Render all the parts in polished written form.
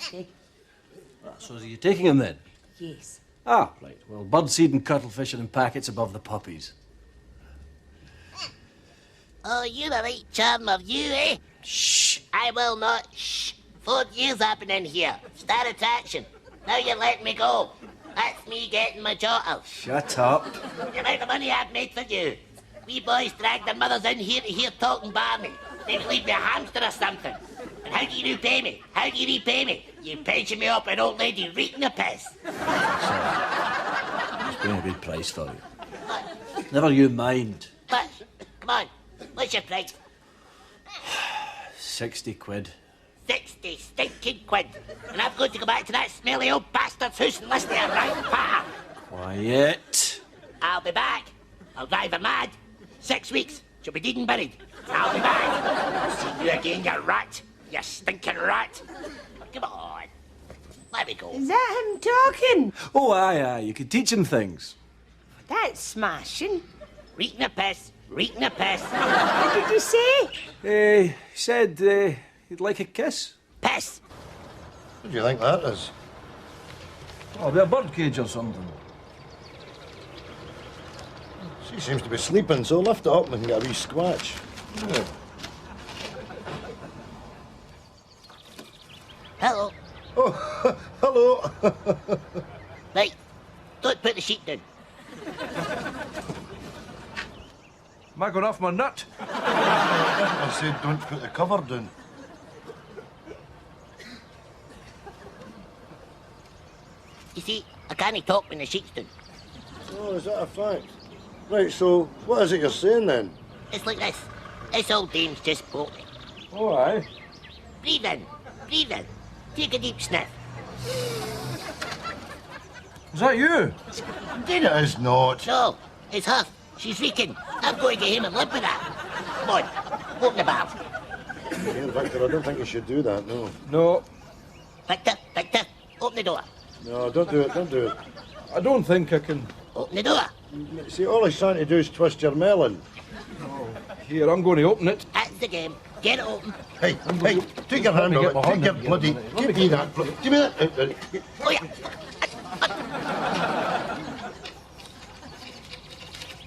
60. So are you taking him then? Yes. Ah, right. Well, birdseed and cuttlefish are in packets above the puppies. Oh, you're the right charm of you, eh? Shh. I will not. Shh. 4 years I've been in here. Star attraction. Now you're letting me go. That's me getting my chotter. Shut up. The amount of money I've made for you. We boys dragged their mothers in here to hear talking Barney. They leave me a hamster or something. And how do you repay me? How do you repay me? You pension me up an old lady reeking a piss. It's been a good price for you. Never you mind. But, come on. What's your price? 60 quid. 60 stinking quid. And I've got to go back to that smelly old bastard's house and listen to a right patter. Quiet. I'll be back. I'll drive her mad. 6 weeks. She'll be dead and buried. I'll be back. I'll see you again, you rat. You stinking rat. Come on. Let me go. Is that him talking? Oh, aye. You could teach him things. That's smashing. Reeking a piss. Reeking a piss. What did you say? He said he'd like a kiss. Piss. What do you think that is? Oh, be a birdcage or something. She seems to be sleeping, so lift it up and we can get a wee squatch. Yeah. Hello. Oh, hello. Right. Don't put the sheet down. Am I going off my nut? I said don't put the cover down. You see, I can't talk when the sheet's down. Oh, is that a fact? Right, so what is it you're saying then? It's like this. This old dame's just spoke me. Oh, aye. Breathe in. Breathe in. Take a deep sniff. Is that you? Indeed it is not. No, it's her. She's reeking. I'm going to get him and live with her. Come on. Open the valve. Yeah, Victor, I don't think you should do that, no. No, Victor, open the door. No, don't do it, don't do it. I don't think I can. Open the door. See, all he's trying to do is twist your melon. Here, I'm going to open it. That's the game. Get it open. Hey, take your hand Let me off get my it. hand Take your up, bloody... let me Give me that. Give me that. Oh, yeah.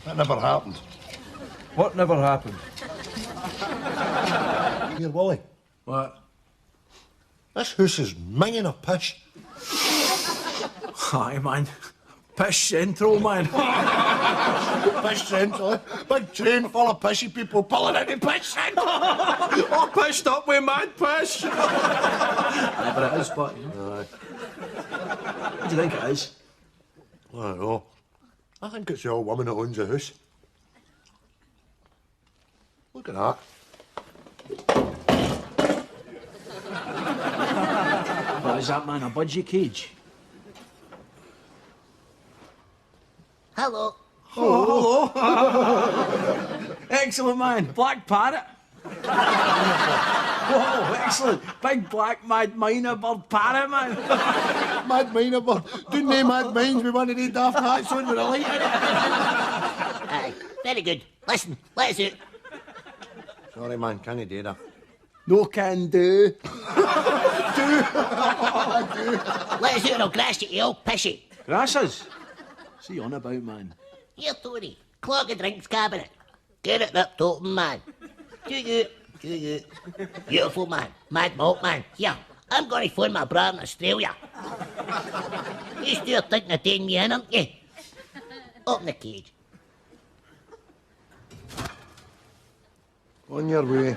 That never happened. What never happened? Here, Wally. What? This house is minging of pish. Aye, man. Pish central, man. Pish Central, eh? Big train full of pishy people pulling into Pish Central. All pished up with mad pish. Aye, but it is, but... Aye. What do you think it is? I don't know. I think it's the old woman that owns the house. Look at that. What is that, man? A budgie cage? Hello. Oh, hello. Excellent, man. Black parrot. Whoa, excellent. Big black mad miner bird parrot, man. Mad miner bird. Doing they mad mines with one of these daft hats on with a light in it. Aye, very good. Listen, let us out. Sorry, man, can you do that? No can do. Let us out and I'll grass you, you old pishy. Grasses? What's he on about, man? Here, Tony. Clog a drinks cabinet. Get it ripped open, man. Do you. Beautiful, man. Mad malt, man. Here, I'm going to phone my brother in Australia. You still thinking of taking me in, aren't you? Open the cage. On your way.